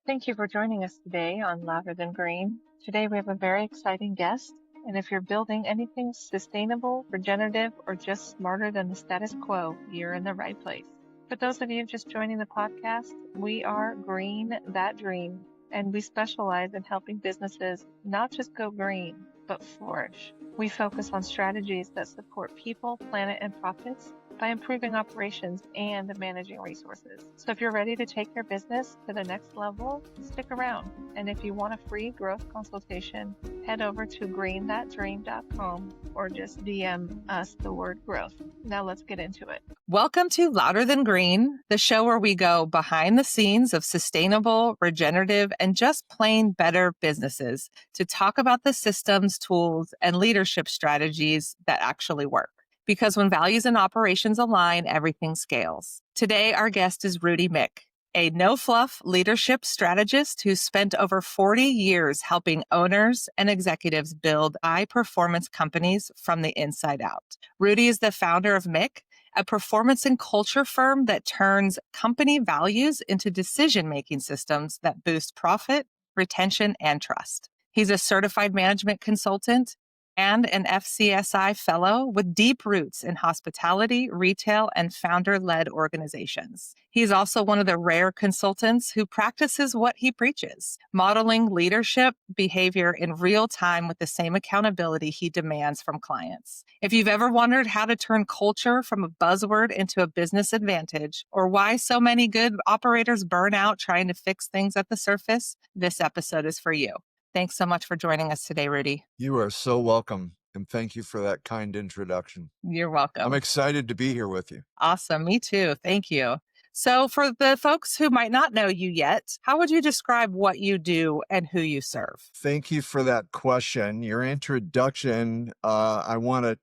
Thank you for joining us today on Louder Than Green. Today we have a very exciting guest, and if you're building anything sustainable, regenerative, or just smarter than the status quo, you're in the right place. For those of you just joining the podcast, we are Green That Dream, and we specialize in helping businesses not just go green, but flourish. We focus on strategies that support people, planet, and profits by improving operations and managing resources. So if you're ready to take your business to the next level, stick around. And if you want a free growth consultation, head over to greenthatdream.com or just DM us the word growth. Now let's get into it. Welcome to Louder Than Green, the show where we go behind the scenes of sustainable, regenerative, and just plain better businesses to talk about the systems, tools, and leadership strategies that actually work. Because when values and operations align, everything scales. Today, our guest is Rudy Miick, a no-fluff leadership strategist who's spent over 40 years helping owners and executives build high-performance companies from the inside out. Rudy is the founder of Miick, a performance and culture firm that turns company values into decision-making systems that boost profit, retention, and trust. He's a certified management consultant and an FCSI fellow with deep roots in hospitality, retail, and founder-led organizations. He's also one of the rare consultants who practices what he preaches, modeling leadership behavior in real time with the same accountability he demands from clients. If you've ever wondered how to turn culture from a buzzword into a business advantage, or why so many good operators burn out trying to fix things at the surface, this episode is for you. Thanks so much for joining us today, Rudy. You are so welcome, and thank you for that kind introduction. You're welcome. I'm excited to be here with you. Awesome. Me too. Thank you. So for the folks who might not know you yet, how would you describe what you do and who you serve? Thank you for that question. Your introduction, I want to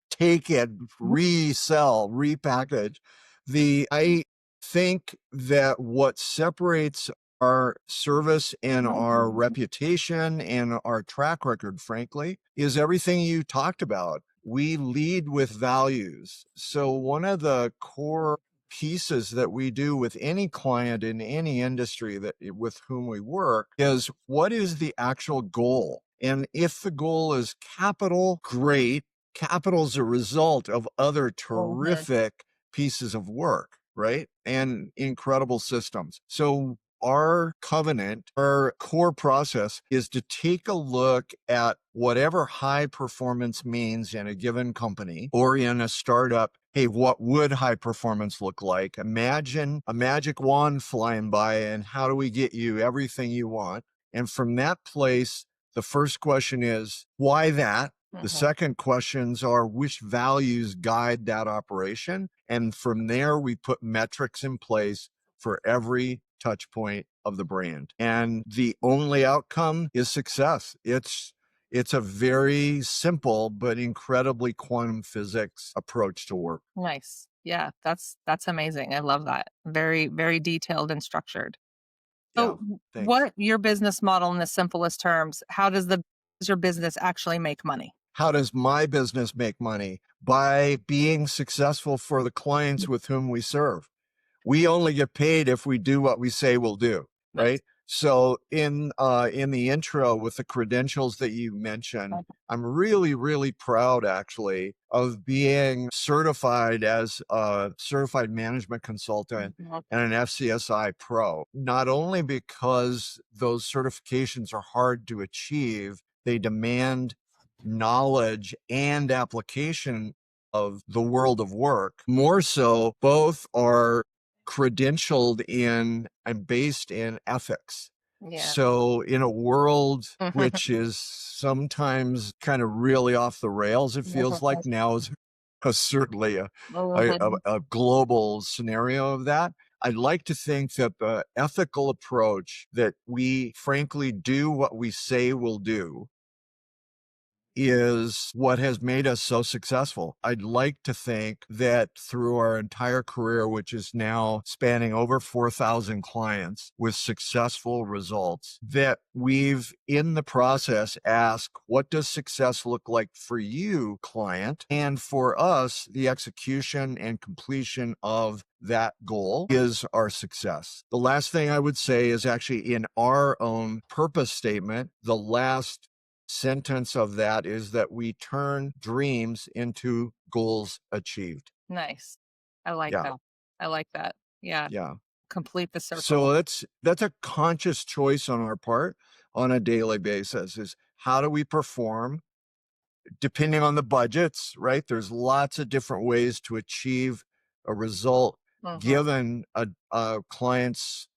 take it, resell, repackage. I think that what separates our service and our reputation and our track record, frankly, is everything you talked about. We lead with values. So one of the core pieces that we do with any client in any industry that with whom we work is, what is the actual goal? And if the goal is capital, great. Capital is a result of other terrific pieces of work, right? And incredible systems. So our covenant, our core process is to take a look at whatever high performance means in a given company or in a startup. Hey, what would high performance look like? Imagine a magic wand flying by, and how do we get you everything you want? And from that place, the first question is, why that? The second questions are, which values guide that operation? And from there, we put metrics in place for every touch point of the brand. And the only outcome is success. It's a very simple but incredibly quantum physics approach to work. Nice. Yeah, that's amazing. I love that. Very, very detailed and structured. So what your business model in the simplest terms, how does your business actually make money? How does my business make money? By being successful for the clients with whom we serve. We only get paid if we do what we say we'll do, right? So in the intro with the credentials that you mentioned, I'm really, really proud actually of being certified as a certified management consultant and an FCSI pro, not only because those certifications are hard to achieve, they demand knowledge and application of the world of work. More so, both are credentialed in and based in ethics. So in a world which is sometimes kind of really off the rails, it feels like now is certainly a global scenario of that. I'd like to think that the ethical approach that we frankly do what we say we'll do is what has made us so successful. I'd like to think that through our entire career, which is now spanning over 4,000 clients with successful results, that we've in the process asked, what does success look like for you, client? And for us, the execution and completion of that goal is our success. The last thing I would say is actually in our own purpose statement, the last sentence of that is that we turn dreams into goals achieved. Nice. I like Yeah. that. I like that. Yeah. Yeah. Complete the circle. So that's a conscious choice on our part on a daily basis, is how do we perform depending on the budgets, right? There's lots of different ways to achieve a result given a client's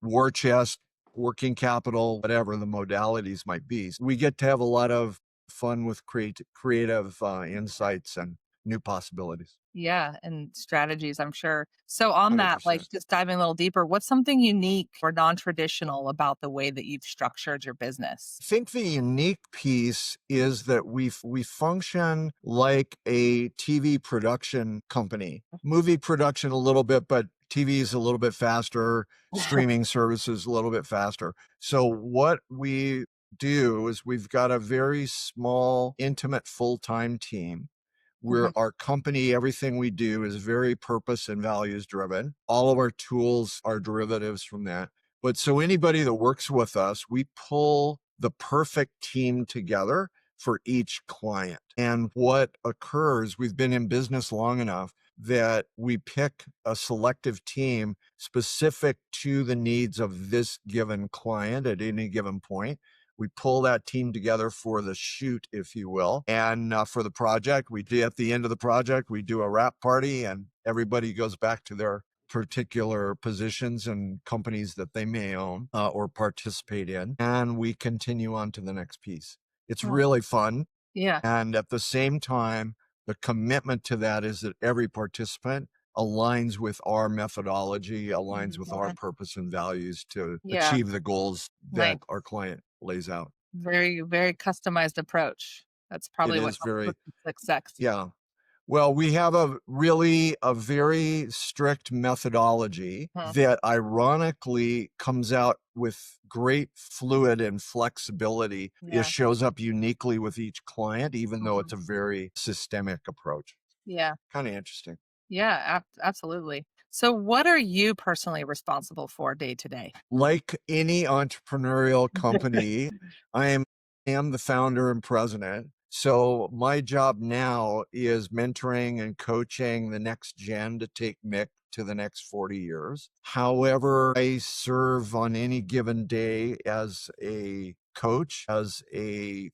war chest, working capital, whatever the modalities might be. We get to have a lot of fun with creative insights and new possibilities. Yeah, and strategies, I'm sure. So on that, like 100%. just diving a little deeper, what's something unique or non-traditional about the way that you've structured your business? I think the unique piece is that we function like a TV production company, movie production a little bit, but TV is a little bit faster, streaming services a little bit faster. So what we do is we've got a very small, intimate, full-time team where our company, everything we do is very purpose and values driven. All of our tools are derivatives from that. But so anybody that works with us, we pull the perfect team together for each client. And what occurs, we've been in business long enough that we pick a selective team specific to the needs of this given client at any given point. We pull that team together for the shoot, if you will. And for the project, at the end of the project, we do a wrap party and everybody goes back to their particular positions and companies that they may own or participate in. And we continue on to the next piece. It's really fun. Yeah. And at the same time, the commitment to that is that every participant aligns with our methodology, aligns with our purpose and values to achieve the goals that our client lays out. Very, very customized approach. That's probably what Is helps very, with the success. yeah. Well, we have a very strict methodology that ironically comes out with great fluid and flexibility. It shows up uniquely with each client, even though it's a very systemic approach. Yeah. Kind of interesting. Yeah, absolutely. So what are you personally responsible for day to day? Like any entrepreneurial company, I am the founder and president. So my job now is mentoring and coaching the next gen to take Miick to the next 40 years. However, I serve on any given day as a coach, as a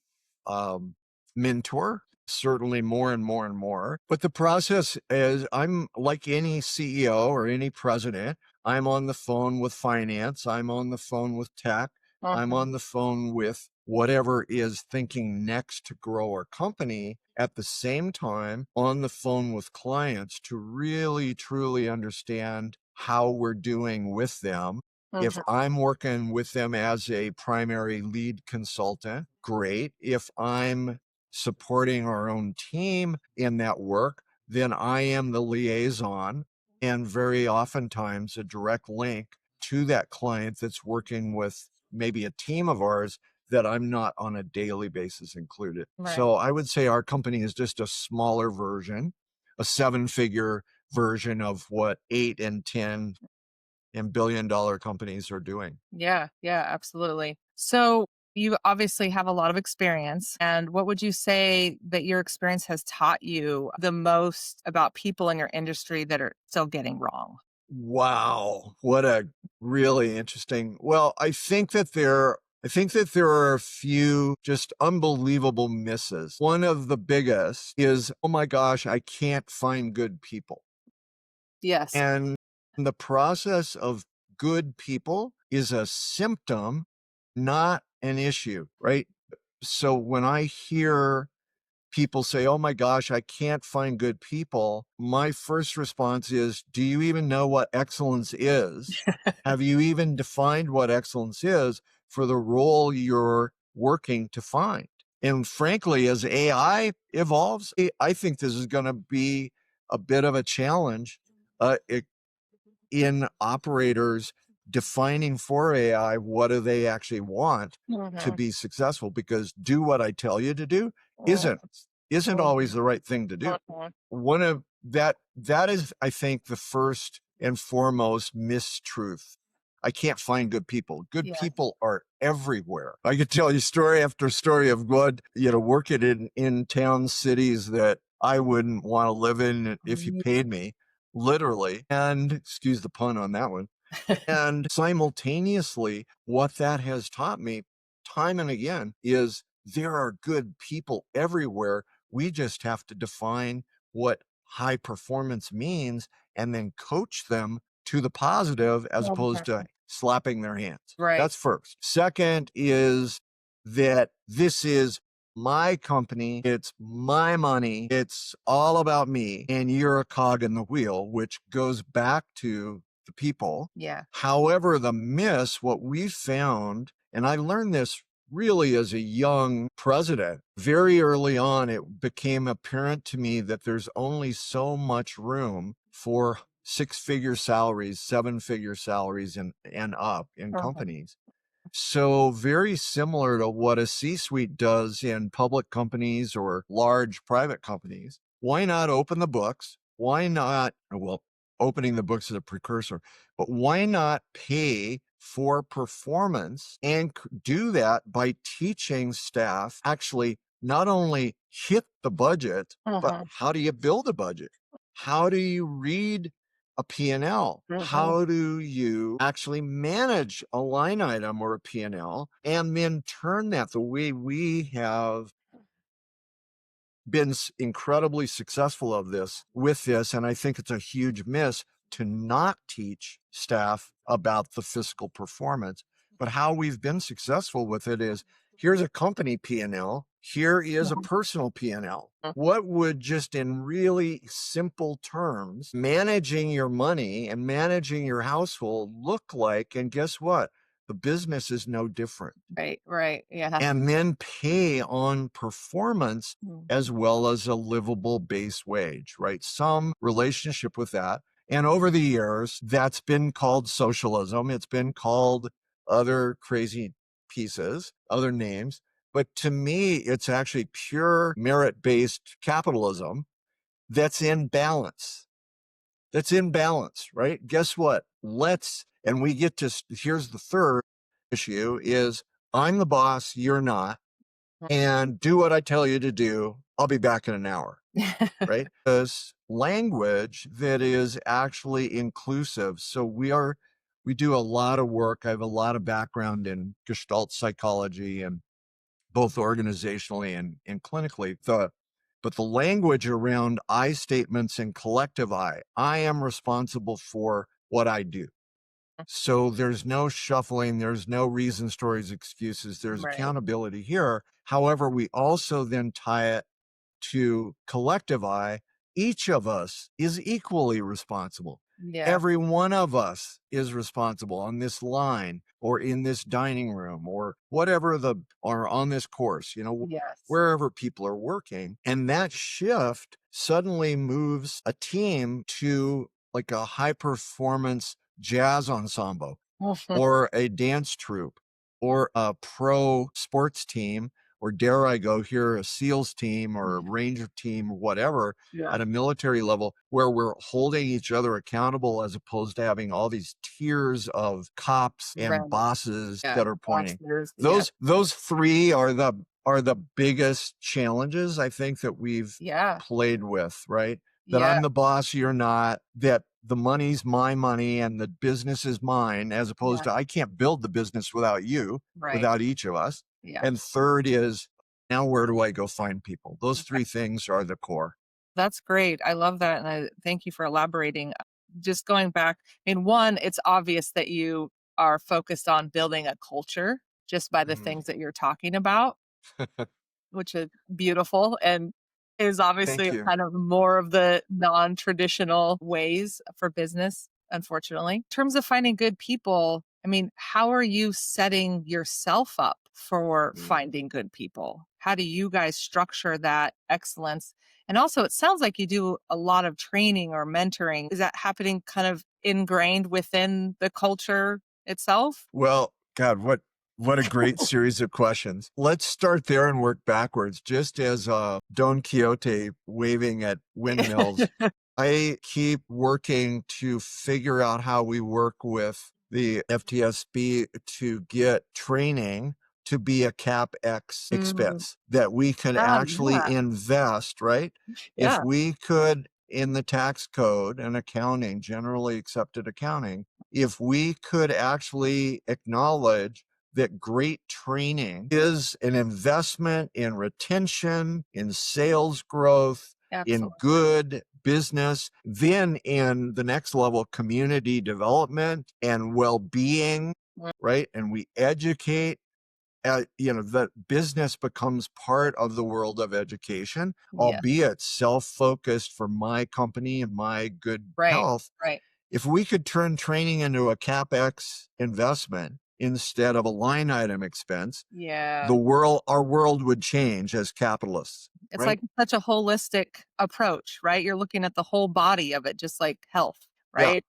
mentor, certainly more and more and more. But the process is I'm like any CEO or any president. I'm on the phone with finance. I'm on the phone with tech. I'm on the phone with whatever is thinking next to grow our company. At the same time, on the phone with clients to really, truly understand how we're doing with them. If I'm working with them as a primary lead consultant, great. If I'm supporting our own team in that work, then I am the liaison and very oftentimes a direct link to that client that's working with maybe a team of ours that I'm not on a daily basis included. So I would say our company is just a smaller version, a 7-figure version of what 8 and 10 and billion-dollar companies are doing. Yeah, absolutely. So you obviously have a lot of experience. And what would you say that your experience has taught you the most about people in your industry that are still getting wrong? Wow, what a really interesting. Well, I think that there are a few just unbelievable misses. One of the biggest is, oh my gosh, I can't find good people. Yes. And the process of good people is a symptom, not an issue, right? So when I hear people say, oh my gosh, I can't find good people, my first response is, do you even know what excellence is? Have you even defined what excellence is for the role you're working to find? And frankly, as AI evolves, I think this is going to be a bit of a challenge in operators defining for AI what do they actually want to be successful, because do what I tell you to do isn't always the right thing to do. One of that is, I think, the first and foremost mistruth. I can't find good people. Good people are everywhere. I could tell you story after story of good, working in towns, cities that I wouldn't want to live in if you paid me, literally. And excuse the pun on that one. And simultaneously, what that has taught me time and again is there are good people everywhere. We just have to define what high performance means and then coach them to the positive as opposed to slapping their hands. Right. That's first. Second is that this is my company. It's my money. It's all about me. And you're a cog in the wheel, which goes back to the people. Yeah. However, what we found, and I learned this really as a young president, very early on, it became apparent to me that there's only so much room for 6-figure salaries, 7-figure salaries and up in companies. So very similar to what a C-suite does in public companies or large private companies. Why not open the books? Why not, well, opening the books is a precursor, but why not pay for performance and do that by teaching staff actually not only hit the budget, but how do you build a budget? How do you read a P&L? How do you actually manage a line item or a P&L and then turn that the way we have been incredibly successful with this, and I think it's a huge miss to not teach staff about the fiscal performance. But how we've been successful with it is here's a company P&L, here is a personal P&L. What would, just in really simple terms, managing your money and managing your household look like? And guess what? The business is no different. Right. Yeah. And then pay on performance as well as a livable base wage, right? Some relationship with that. And over the years, that's been called socialism. It's been called other crazy pieces, other names. But to me, it's actually pure merit-based capitalism that's in balance. Right? Guess what? And we get to, here's the third issue is I'm the boss, you're not, and do what I tell you to do. I'll be back in an hour, right? This language that is actually inclusive. So we do a lot of work. I have a lot of background in Gestalt psychology and both organizationally and clinically. But the language around I statements and collective I am responsible for what I do. So there's no shuffling, there's no reason, stories, excuses, there's accountability here. However, we also then tie it to collective I. Each of us is equally responsible. Yeah. Every one of us is responsible on this line or in this dining room or whatever or on this course, wherever people are working. And that shift suddenly moves a team to like a high performance jazz ensemble or a dance troupe or a pro sports team, or dare I go here, a SEALs team or a Ranger team or whatever at a military level, where we're holding each other accountable as opposed to having all these tiers of cops and bosses that are pointing. Those three are the biggest challenges I think that we've played with, right? That I'm the boss, you're not, that the money's my money and the business is mine, as opposed to I can't build the business without you, without each of us. And third is, now where do I go find people? Those three things are the core. That's great. I love that. And I thank you for elaborating. Just going back, one, it's obvious that you are focused on building a culture just by the things that you're talking about, which is beautiful and is obviously kind of more of the non-traditional ways for business, unfortunately. In terms of finding good people, how are you setting yourself up for finding good people? How do you guys structure that excellence? And also, it sounds like you do a lot of training or mentoring. Is that happening kind of ingrained within the culture itself? Well, God, what a great series of questions. Let's start there and work backwards. Just as Don Quixote waving at windmills, I keep working to figure out how we work with the FTSB to get training to be a CapEx expense that we can actually invest, right? If we could, in the tax code and accounting, generally accepted accounting, if we could actually acknowledge that great training is an investment in retention, in sales growth, in good business, then in the next level, community development and well-being, right? And we educate, the business becomes part of the world of education, albeit self-focused for my company and my good health. If we could turn training into a CapEx investment instead of a line item expense, our world would change as capitalists. It's like such a holistic approach, right? You're looking at the whole body of it, just like health, right?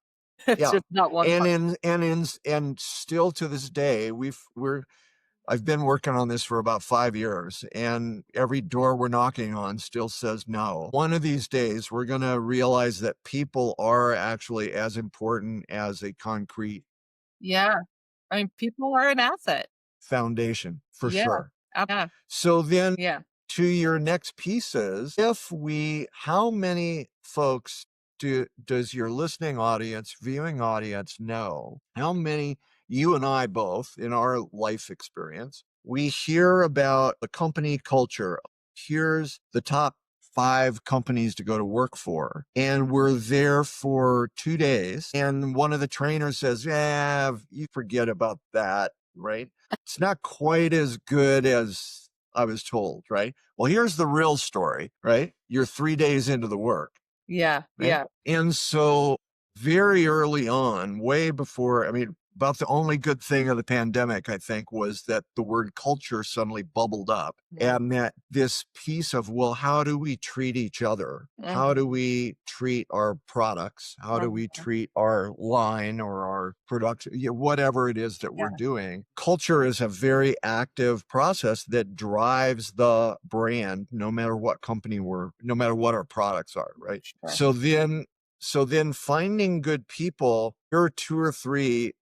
It's just not one part. And still to this day, I've been working on this for about 5 years, and every door we're knocking on still says no. One of these days, we're going to realize that people are actually as important as a concrete I mean, people are an asset. foundation, for sure. Yeah. So then to your next pieces, how many folks does your listening audience, viewing audience know? How many, you and I both, in our life experience, we hear about the company culture. Here's the top 5 companies to go to work for. And we're there for 2 days. And one of the trainers says, yeah, you forget about that, right? It's not quite as good as I was told, right? Well, here's the real story, right? You're 3 days into the work. Right? And so very early on, way before, about the only good thing of the pandemic, I think, was that the word culture suddenly bubbled up. And that this piece of, well, how do we treat each other? How do we treat our products? How do we treat our line or our production? Whatever it is that we're doing. Culture is a very active process that drives the brand, no matter what company no matter what our products are, right? So then finding good people, here are 2 or 3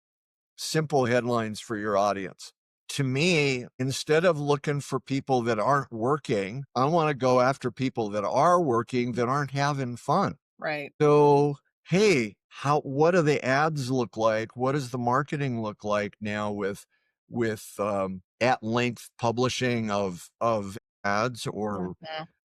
simple headlines for your audience. To me, instead of looking for people that aren't working, I want to go after people that are working, that aren't having fun. So, hey, what do the ads look like? What does the marketing look like now with at length publishing of ads or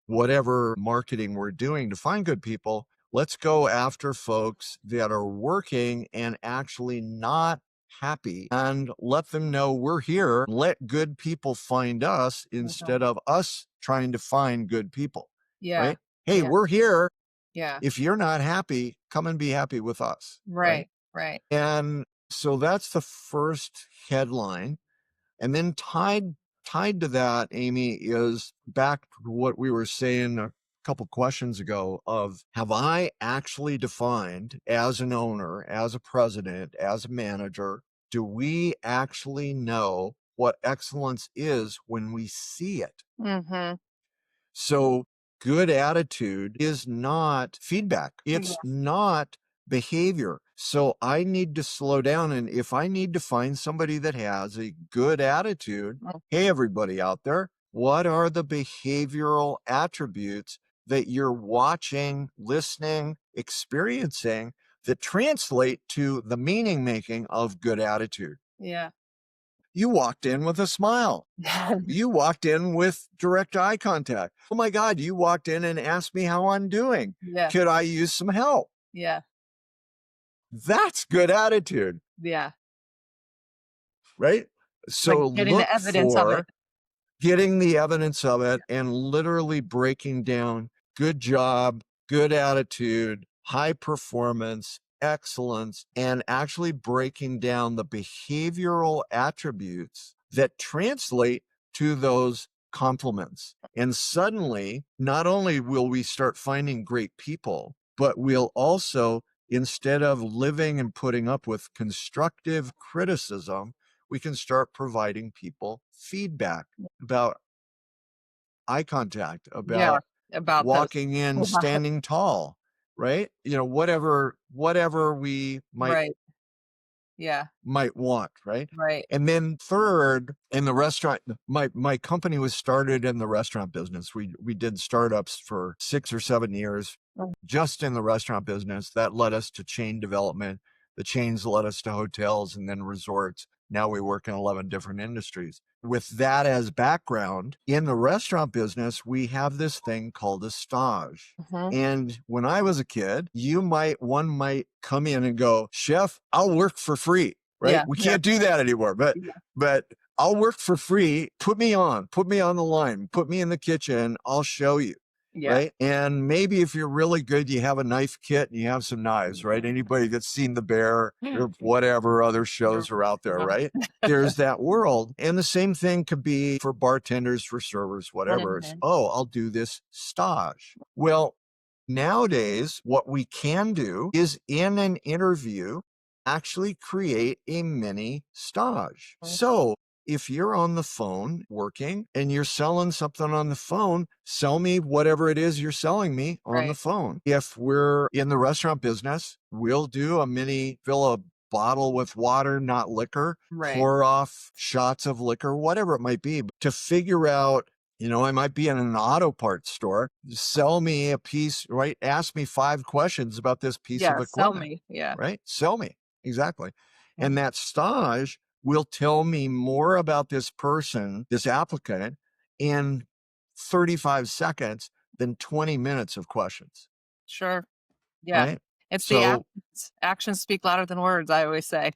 whatever marketing we're doing to find good people? Let's go after folks that are working and actually not happy and let them know we're here. Let good people find us instead of us trying to find good people. Right? Hey, we're here. If you're not happy, come and be happy with us. Right. And so that's the first headline. And then tied to that, Aimee, is back to what we were saying a couple questions ago of, have I actually defined as an owner, as a president, as a manager, do we actually know what excellence is when we see it? So good attitude is not feedback. It's not behavior. So I need to slow down. And if I need to find somebody that has a good attitude, hey, everybody out there, what are the behavioral attributes that you're watching, listening, experiencing that translate to the meaning making of good attitude? You walked in with a smile. You walked in with direct eye contact. Oh my God, you walked in and asked me how I'm doing. Could I use some help? That's good attitude, right? So Like getting the evidence of it. getting the evidence of it and literally breaking down good job, good attitude, high performance, excellence, and actually breaking down the behavioral attributes that translate to those compliments. And suddenly, not only will we start finding great people, but we'll also, instead of living and putting up with constructive criticism, we can start providing people feedback about eye contact, about About walking in, standing tall, right? Whatever we Right. Yeah. might want, right? Right. And then third, in the restaurant, my company was started in the restaurant business. We did startups for 6 or 7 years just in the restaurant business. That led us to chain development. The chains led us to hotels and then resorts. Now we work in 11 different industries. With that as background, in the restaurant business, we have this thing called a stage. Mhm. And when I was a kid, one might come in and go, "Chef, I'll work for free." Right? Yeah. We Yeah. can't do that anymore, Yeah. but I'll work for free. Put me on the line, put me in the kitchen. I'll show you. Yeah. Right. And maybe if you're really good, you have a knife kit and you have some knives, right? Anybody that's seen The Bear or whatever other shows are out there, right? There's that world. And the same thing could be for bartenders, for servers, whatever. It's, Mhm. oh, I'll do this stage. Well, nowadays, what we can do is in an interview, actually create a mini stage. Mhm. So if you're on the phone working and you're selling something on the phone, sell me whatever it is you're selling me on the Right. phone. If we're in the restaurant business, we'll do a mini, fill a bottle with water, not liquor, Right. pour off shots of liquor, whatever it might be, to figure out, I might be in an auto parts store, sell me a piece, right? Ask me 5 questions about this piece of Yeah. Sell equipment, me. Yeah. right? Sell me. Exactly. Mhm. And that stage will tell me more about this person, this applicant, in 35 seconds than 20 minutes of questions, Sure. Yeah. right? It's the So actions. Actions speak louder than words, I always say.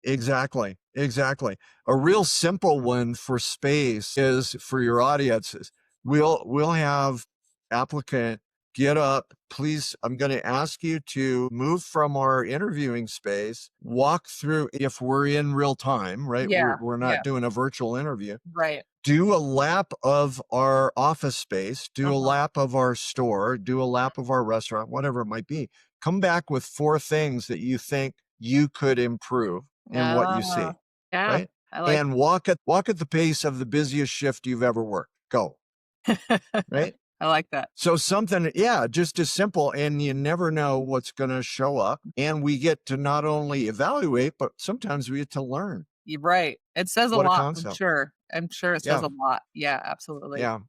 exactly, exactly. A real simple one for space is for your audiences. We'll have applicant get up, please. I'm going to ask you to move from our interviewing space, walk through if we're in real time, right? Yeah. We're not Yeah. doing a virtual interview. Right. Do a lap of our office space, do a Mhm. lap of our store, do a lap of our restaurant, whatever it might be. Come back with 4 things that you think you could improve in what you Ah, see, yeah. right? I like And walk at the pace of the busiest shift you've ever worked. Go, right? I like that. So something, yeah, just as simple, and you never know what's going to show up. And we get to not only evaluate, but sometimes we get to learn. You're right. It says a What a lot, I'm concept. sure. I'm sure it says Yeah, a lot. Yeah, absolutely. yeah.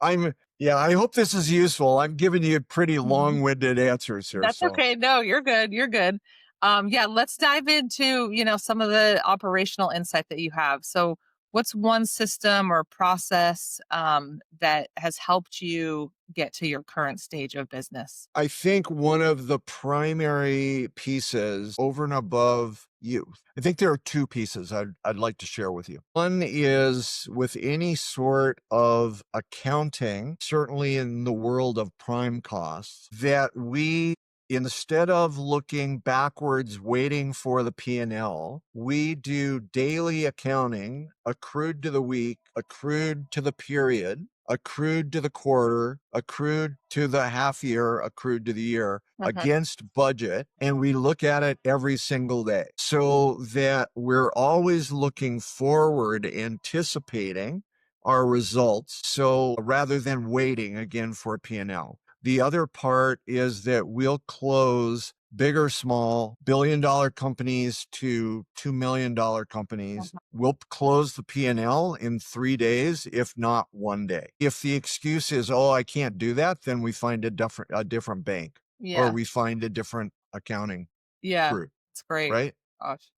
I hope this is useful. I'm giving you pretty Mhm. long-winded answers here. That's So okay. No, you're good. You're good. Yeah, let's dive into, some of the operational insight that you have. So, what's one system or process that has helped you get to your current stage of business? I think one of the primary pieces over and above you, I think there are 2 pieces I'd like to share with you. One is with any sort of accounting, certainly in the world of prime costs, that we, instead of looking backwards, waiting for the P&L, we do daily accounting, accrued to the week, accrued to the period, accrued to the quarter, accrued to the half year, accrued to the year, Mhm. against budget. And we look at it every single day so that we're always looking forward, anticipating our results. So rather than waiting again for a P&L. The other part is that we'll close big or small, billion-dollar companies to $2 million companies. Mhm. We'll close the P&L in 3 days, if not 1 day. If the excuse is, "Oh, I can't do that," then we find a different bank, or Yeah. we find a different accounting Yeah. group, It's great. right? Gosh.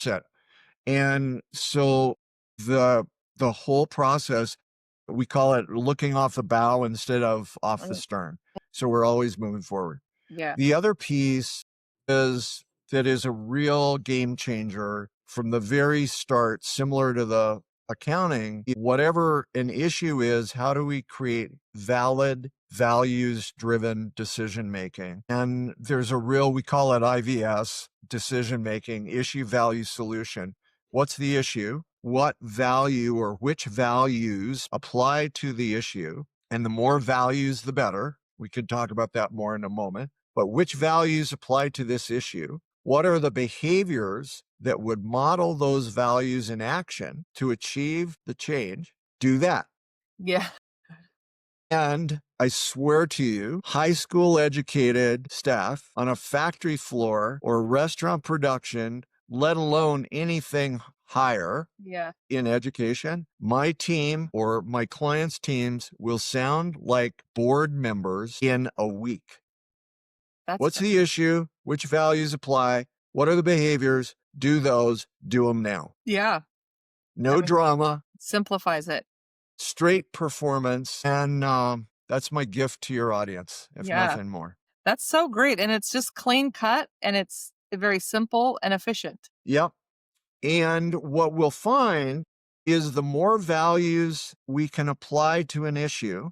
Set. And so the the whole process, we call it looking off the bow instead of off the Mm. stern. So we're always moving forward. Yeah. The other piece is that is a real game changer from the very start, similar to the accounting. Whatever an issue is, how do we create valid, values driven decision making? And there's a real, we call it IVS, decision making, issue value solution. What's the issue? What value or which values apply to the issue? And the more values, the better. We could talk about that more in a moment. But which values apply to this issue? What are the behaviors that would model those values in action to achieve the change? Do that. Yeah. And I swear to you, high school educated staff on a factory floor or restaurant production, let alone anything higher in education, my team or my clients' teams will sound like board members in a week. What's the issue? Which values apply? What are the behaviors? Do those, do them now. Yeah. No drama. Simplifies it. Straight performance. And that's my gift to your audience, if nothing more. That's so great. And it's just clean cut and it's very simple and efficient. Yep. And what we'll find is the more values we can apply to an issue,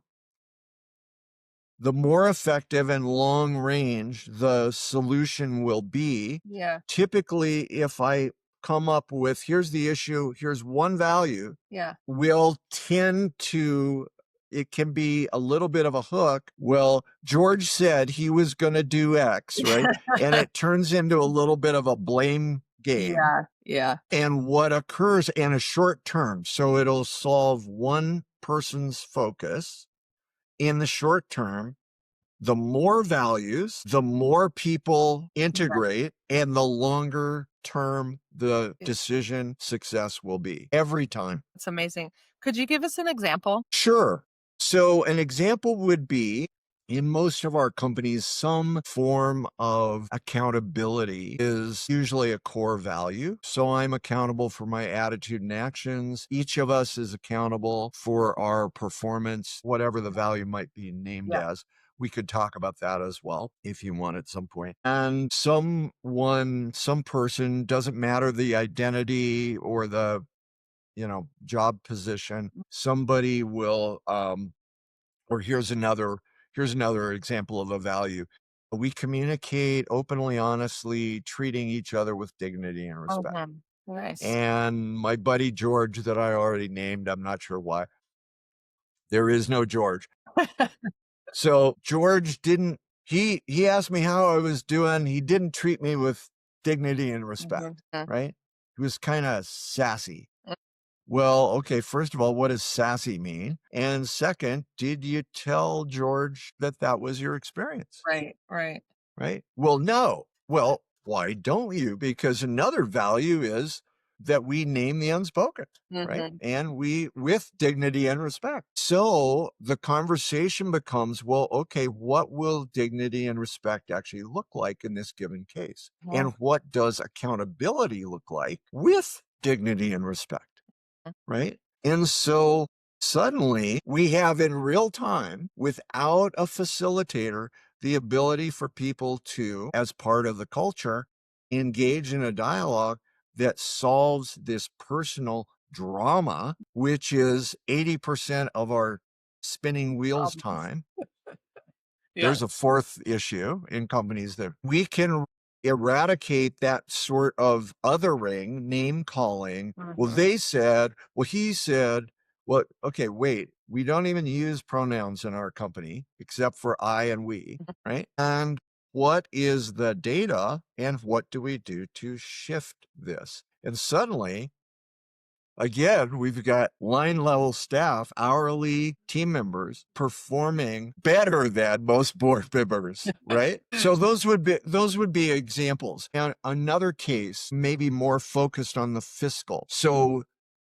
the more effective and long range the solution will be. Yeah. Typically, if I come up with, here's the issue, here's one value, we'll tend to, it can be a little bit of a hook. Well, George said he was going to do X, right? And it turns into a little bit of a blame game. Yeah. And what occurs in a short term, so it'll solve one person's focus in the short term. The more values, the more people integrate, and the longer term the decision success will be every time. It's amazing. Could you give us an example? Sure. So an example would be, in most of our companies, some form of accountability is usually a core value. So I'm accountable for my attitude and actions. Each of us is accountable for our performance, whatever the value might be named as. We could talk about that as well if you want at some point. And some person, doesn't matter the identity or the, job position, somebody will, or here's another example of a value. We communicate openly, honestly, treating each other with dignity and respect. Nice. And my buddy George, that I already named, I'm not sure why. There is no George. So George he asked me how I was doing. He didn't treat me with dignity and respect, right? He was kind of sassy. Well, okay, first of all, what does sassy mean? And second, did you tell George that was your experience? Right? Well, no. Well, why don't you? Because another value is that we name the unspoken, right? And we, with dignity and respect. So the conversation becomes, well, okay, what will dignity and respect actually look like in this given case? And what does accountability look like with dignity and respect? Right? And so suddenly we have in real time, without a facilitator, the ability for people to, as part of the culture, engage in a dialogue that solves this personal drama, which is 80% of our spinning wheels time. There's a fourth issue in companies that we can eradicate that sort of othering, name calling. Well, they said, well, he said, well, okay, wait, we don't even use pronouns in our company except for I and we, right? And what is the data and what do we do to shift this? And suddenly, again, we've got line level staff, hourly team members performing better than most board members, right? So those would be examples. And another case, maybe more focused on the fiscal. So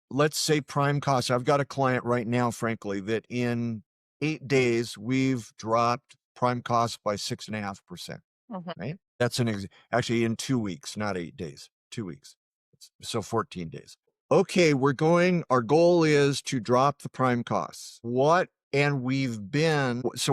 let's say prime costs. I've got a client right now, frankly, that in 8 days, we've dropped prime costs by 6.5%, right? That's actually in 2 weeks, not 8 days, 2 weeks. So 14 days. Okay, our goal is to drop the prime costs. So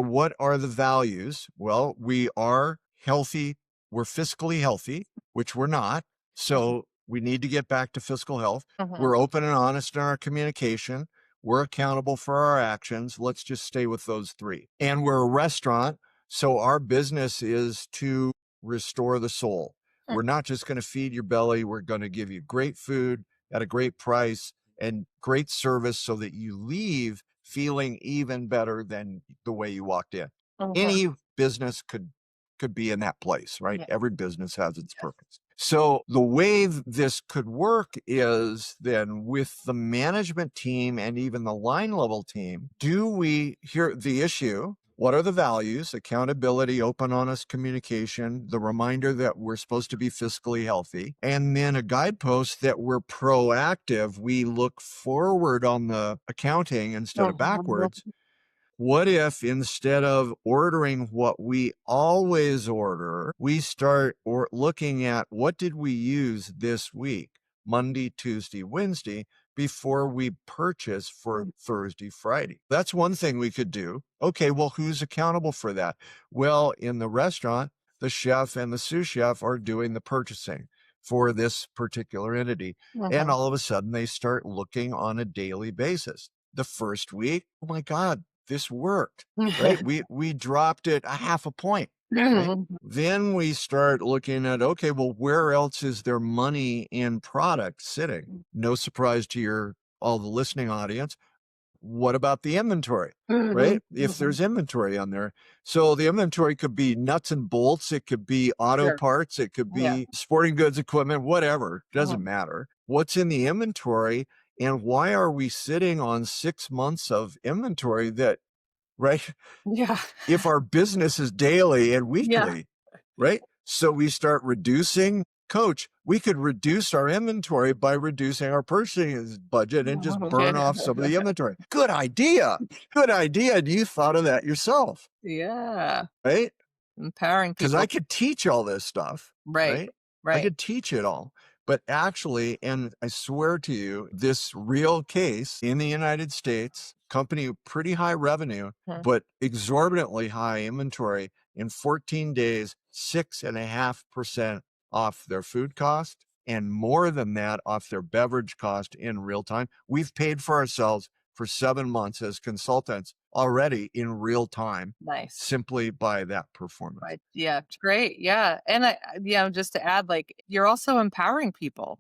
what are the values? Well, we are healthy. We're fiscally healthy, which we're not. So we need to get back to fiscal health. We're open and honest in our communication. We're accountable for our actions. Let's just stay with those three. And we're a restaurant. So our business is to restore the soul. We're not just going to feed your belly. We're going to give you great food at a great price and great service so that you leave feeling even better than the way you walked in. Any business could be in that place, right? Every business has its purpose. So the way this could work is then with the management team and even the line level team, do we hear the issue? What are the values? Accountability, open, honest communication, the reminder that we're supposed to be fiscally healthy, and then a guidepost that we're proactive. We look forward on the accounting instead of backwards. What if instead of ordering what we always order, we start looking at what did we use this week, Monday, Tuesday, Wednesday, before we purchase for Thursday, Friday? That's one thing we could do. Okay, well, who's accountable for that? Well, in the restaurant, the chef and the sous chef are doing the purchasing for this particular entity. And all of a sudden, they start looking on a daily basis. The first week, oh my God, this worked, right? We dropped it a half a point. Right? Then we start looking at, okay, well, where else is there money in product sitting? No surprise to all the listening audience. What about the inventory, right? If there's inventory on there. So the inventory could be nuts and bolts. It could be auto parts. It could be sporting goods equipment, whatever. Doesn't matter. What's in the inventory, and why are we sitting on 6 months of inventory that, right? Yeah. If our business is daily and weekly, right? So we start reducing. Coach, we could reduce our inventory by reducing our purchasing budget and just burn off some of the inventory. Good idea. Good idea. And you thought of that yourself. Yeah. Right? Empowering people. Because I could teach all this stuff. Right. I could teach it all. But actually, and I swear to you, this real case in the United States, company with pretty high revenue, but exorbitantly high inventory, in 14 days, 6.5% off their food cost, and more than that off their beverage cost in real time. We've paid for ourselves for 7 months as consultants already in real time. Nice. Simply by that performance. Right. Yeah. Great. Yeah. And just to add, like, you're also empowering people.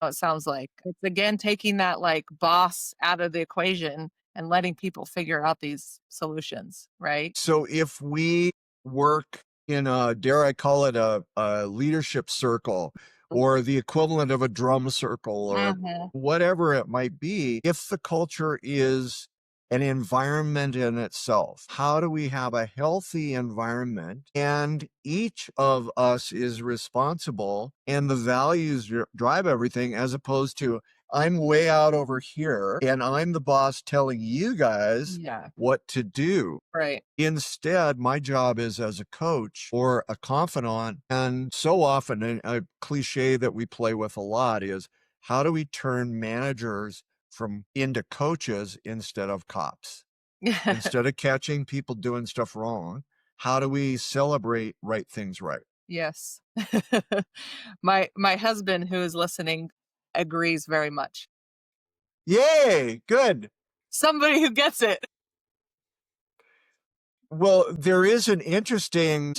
It sounds like it's again taking that like boss out of the equation and letting people figure out these solutions. Right. So if we work in dare I call it a leadership circle, or the equivalent of a drum circle, or whatever it might be, if the culture is an environment in itself, how do we have a healthy environment? And each of us is responsible, and the values drive everything, as opposed to I'm way out over here and I'm the boss telling you guys what to do. Right. Instead, my job is as a coach or a confidant, and so often, a cliche that we play with a lot is, how do we turn managers into coaches instead of cops? Instead of catching people doing stuff wrong, how do we celebrate right things right? Yes. My husband, who is listening, agrees very much. Yay, good. Somebody who gets it. Well, there is an interesting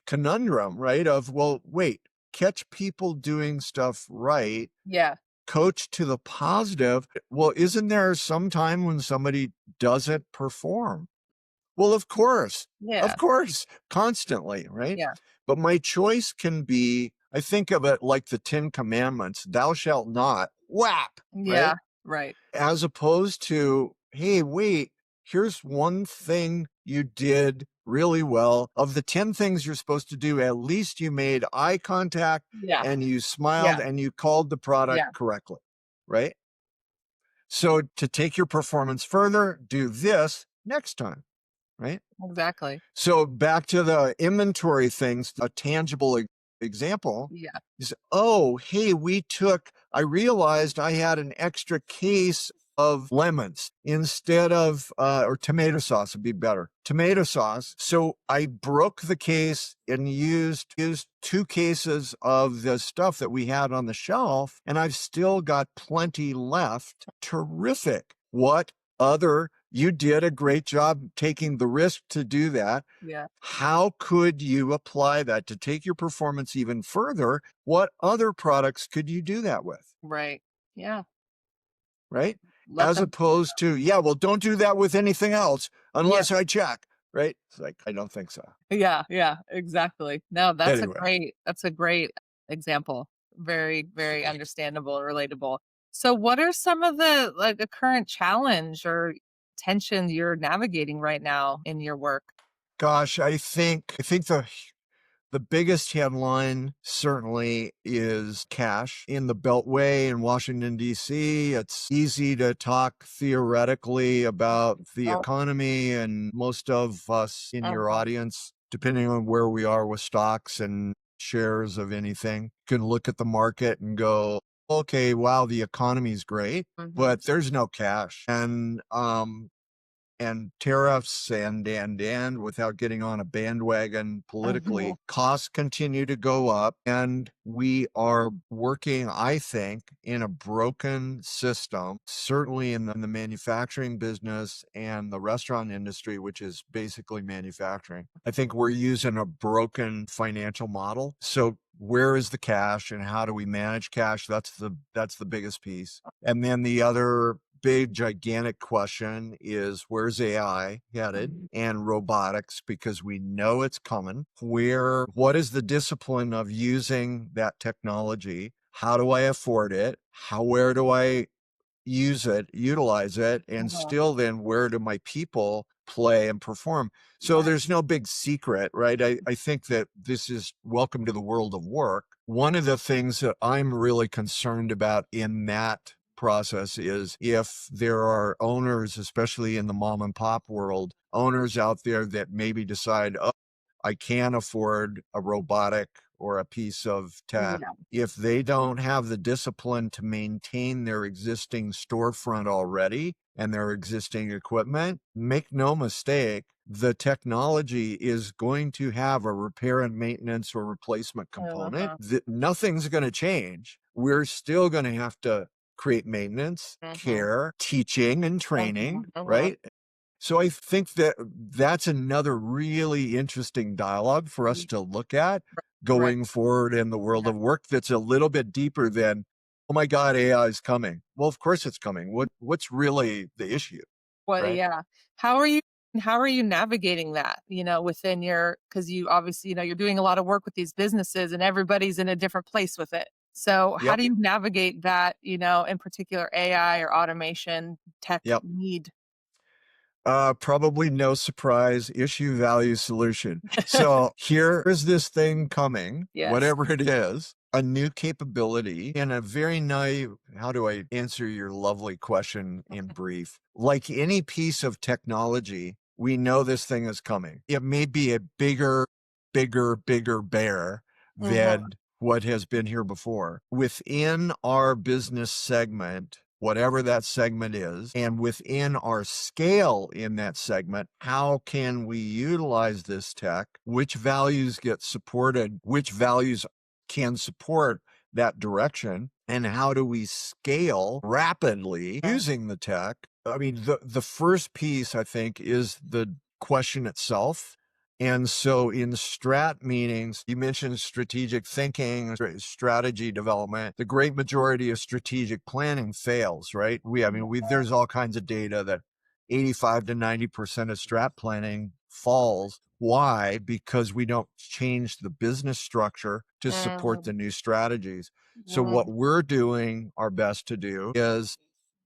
conundrum, right? Of, well, wait, catch people doing stuff right. Yeah. Coach to the positive. Well, isn't there some time when somebody doesn't perform? Well, of course. Yeah. Of course. Constantly, right? Yeah. But my choice can be, I think of it like the 10 Commandments, thou shalt not, whap. Yeah. Right. As opposed to, hey, wait, here's one thing you did really well. Of the 10 things you're supposed to do, at least you made eye contact and you smiled and you called the product correctly, right? So to take your performance further, do this next time, right? Exactly. So back to the inventory things, a tangible example is, oh, hey, I realized I had an extra case of lemons instead of, or tomato sauce would be better, tomato sauce. So I broke the case and used 2 cases of the stuff that we had on the shelf, and I've still got plenty left. Terrific. You did a great job taking the risk to do that. Yeah. How could you apply that to take your performance even further? What other products could you do that with? Right. Yeah. Right? As opposed to, well, don't do that with anything else unless I check. Right? It's like, I don't think so. Yeah. Yeah. Exactly. No, that's a great example. Very, very understandable and relatable. So what are some of the, like, a current challenge or tension you're navigating right now in your work? Gosh, I think the biggest headline certainly is cash in the Beltway in Washington, D.C. It's easy to talk theoretically about the Oh, economy, and most of us in your uh-huh. audience, depending on where we are with stocks and shares of anything, can look at the market and go, okay, wow, the economy's great, but there's no cash. And tariffs and without getting on a bandwagon politically, costs continue to go up. And we are working, I think, in a broken system, certainly in the manufacturing business and the restaurant industry, which is basically manufacturing. I think we're using a broken financial model. So where is the cash and how do we manage cash? That's the biggest piece. And then the other big gigantic question is, where's AI headed and robotics, because we know it's coming. What is the discipline of using that technology? How do I afford it? Where do I utilize it, and still then where do my people play and perform? So there's no big secret, right? I think that this is welcome to the world of work. One of the things that I'm really concerned about in that process is if there are owners, especially in the mom and pop world, owners out there that maybe decide, oh, I can't afford a robotic or a piece of tech. If they don't have the discipline to maintain their existing storefront already and their existing equipment, make no mistake, the technology is going to have a repair and maintenance or replacement component. Nothing's going to change. We're still going to have to create maintenance, care, teaching, and training, right? So I think that that's another really interesting dialogue for us to look at going forward in the world of work, that's a little bit deeper than, oh my God, AI is coming. Well, of course it's coming. What's really the issue, Well, right? yeah. How are you how are you navigating that, within your, because you obviously, you're doing a lot of work with these businesses and everybody's in a different place with it. So how Yep. do you navigate that, in particular AI or automation tech Yep. need? Probably no surprise, issue value solution. So here is this thing coming, Yes. whatever it is, a new capability and a very naive. How do I answer your lovely question in brief? Like any piece of technology, we know this thing is coming. It may be a bigger bear than what has been here before. Within our business segment, whatever that segment is, and within our scale in that segment, how can we utilize this tech? Which values get supported? Which values can support that direction? And how do we scale rapidly using the tech? I mean, the first piece, I think, is the question itself. And so in strat meetings, you mentioned strategic thinking, strategy development. The great majority of strategic planning fails, right? There's all kinds of data that 85 to 90% of strat planning falls. Why? Because we don't change the business structure to support the new strategies. So what we're doing our best to do is,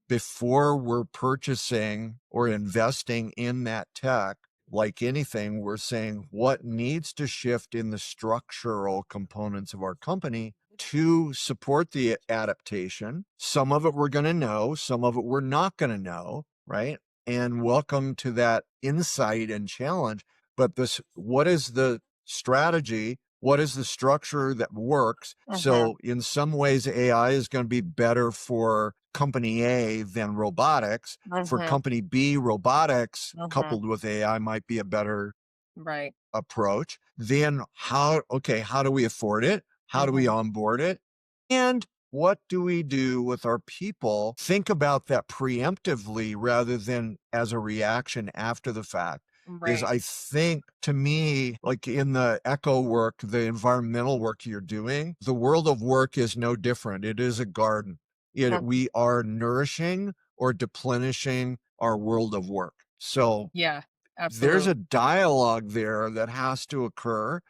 before we're purchasing or investing in that tech, like anything, we're saying what needs to shift in the structural components of our company to support the adaptation. Some of it we're going to know, some of it we're not going to know, right? And welcome to that insight and challenge. But what is the strategy? What is the structure that works? So in some ways, AI is going to be better for company A than robotics. For company B, robotics coupled with AI might be a better Right. approach. Then how do we afford it? How do we onboard it? And what do we do with our people? Think about that preemptively rather than as a reaction after the fact. Is, Right. I think, to me, like in the eco work, the environmental work you're doing, the world of work is no different. It is a garden. We are nourishing or deplenishing our world of work. So Yeah, there's absolutely. a dialogue there that has to occur.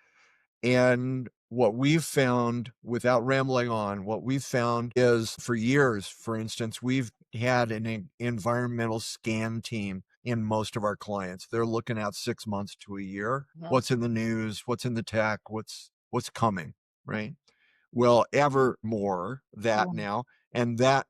And what we've found, without rambling on, what we've found is for years, for instance, we've had an environmental scan team in most of our clients. They're looking at 6 months to a year. What's in the news? What's in the tech? What's coming, right? Well, ever more that now, and that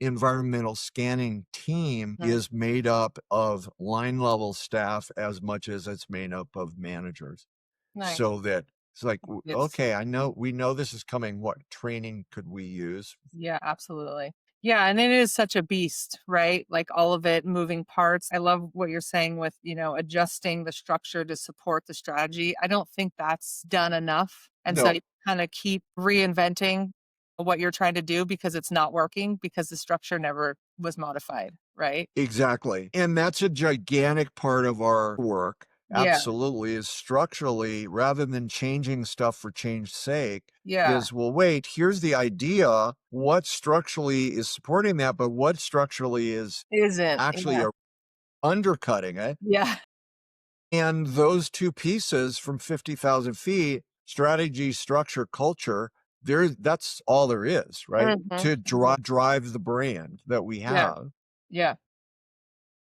environmental scanning team is made up of line level staff as much as it's made up of managers. Nice. So that it's like, It's- okay, we know this is coming. What training could we use? Yeah, absolutely. Yeah, and it is such a beast, right? Like all of it, moving parts. I love what you're saying with, adjusting the structure to support the strategy. I don't think that's done enough. And so No. you kind of keep reinventing what you're trying to do because it's not working because the structure never was modified, right? Exactly. And that's a gigantic part of our work. Yeah. Absolutely, is structurally, rather than changing stuff for change's sake, Yeah. is, well, wait, here's the idea. What structurally is supporting that, but what structurally is Isn't. actually Yeah. undercutting it? Yeah. And those two pieces from 50,000 feet, strategy, structure, culture, that's all there is, right? To drive the brand that we Yeah. have. Yeah.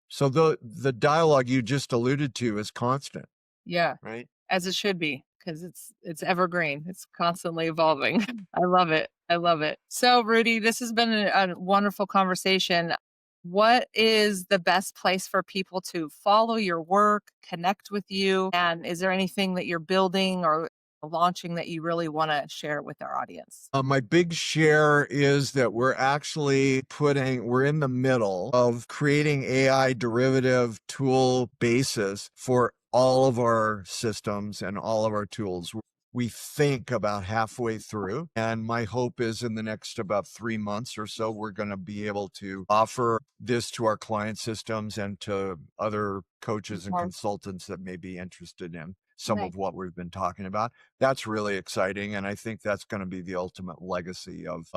So the dialogue you just alluded to is constant, Yeah. right? As it should be, because it's evergreen. It's constantly evolving. I love it. I love it. So, Rudy, this has been a wonderful conversation. What is the best place for people to follow your work, connect with you? And is there anything that you're building or launching that you really want to share with our audience? My big share is that we're in the middle of creating AI derivative tool bases for all of our systems and all of our tools. We think about halfway through, and my hope is in the next about 3 months or so, we're going to be able to offer this to our client systems and to other coaches and consultants that may be interested in some of what we've been talking about. That's really exciting, and I think that's going to be the ultimate legacy of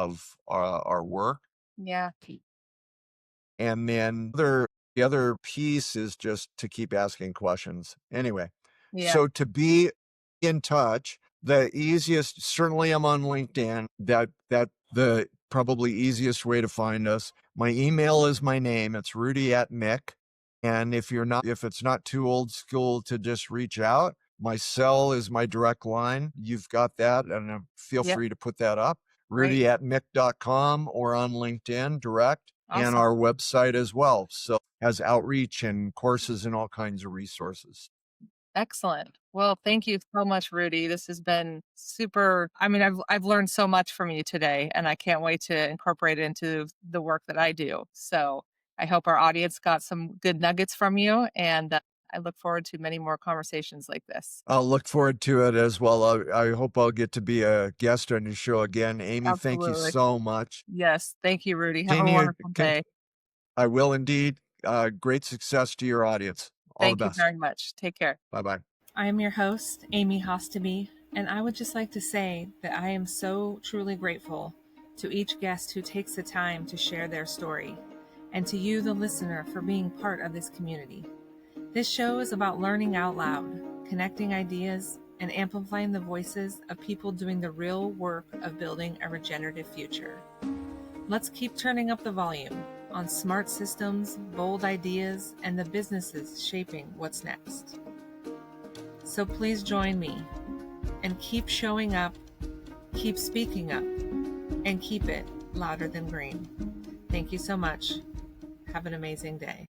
our work. Yeah. And then the other piece is just to keep asking questions. Anyway, Yeah. so to be in touch, the easiest, certainly I'm on LinkedIn. That the probably easiest way to find us. My email is my name. It's Rudy@Miick. And if it's not too old school to just reach out, my cell is my direct line. You've got that, and feel free to put that up. Rudy@Miick.com or on LinkedIn direct. Awesome. And our website as well. So has outreach and courses and all kinds of resources. Excellent. Well, thank you so much, Rudy. This has been super. I mean, I've learned so much from you today, and I can't wait to incorporate it into the work that I do. So I hope our audience got some good nuggets from you, and I look forward to many more conversations like this. I'll look forward to it as well. I hope I'll get to be a guest on your show again. Aimee, thank you Absolutely. so much. Yes. Thank you, Rudy. Have a Continue- wonderful day. I will indeed. Great success to your audience. All Thank the you best. very much. Take care. Bye-bye. I am your host, Aimee Hosteby, and I would just like to say that I am so truly grateful to each guest who takes the time to share their story, and to you, the listener, for being part of this community. This show is about learning out loud, connecting ideas, and amplifying the voices of people doing the real work of building a regenerative future. Let's keep turning up the volume on smart systems, bold ideas, and the businesses shaping what's next. So please join me and keep showing up, keep speaking up, and keep it louder than green. Thank you so much. Have an amazing day.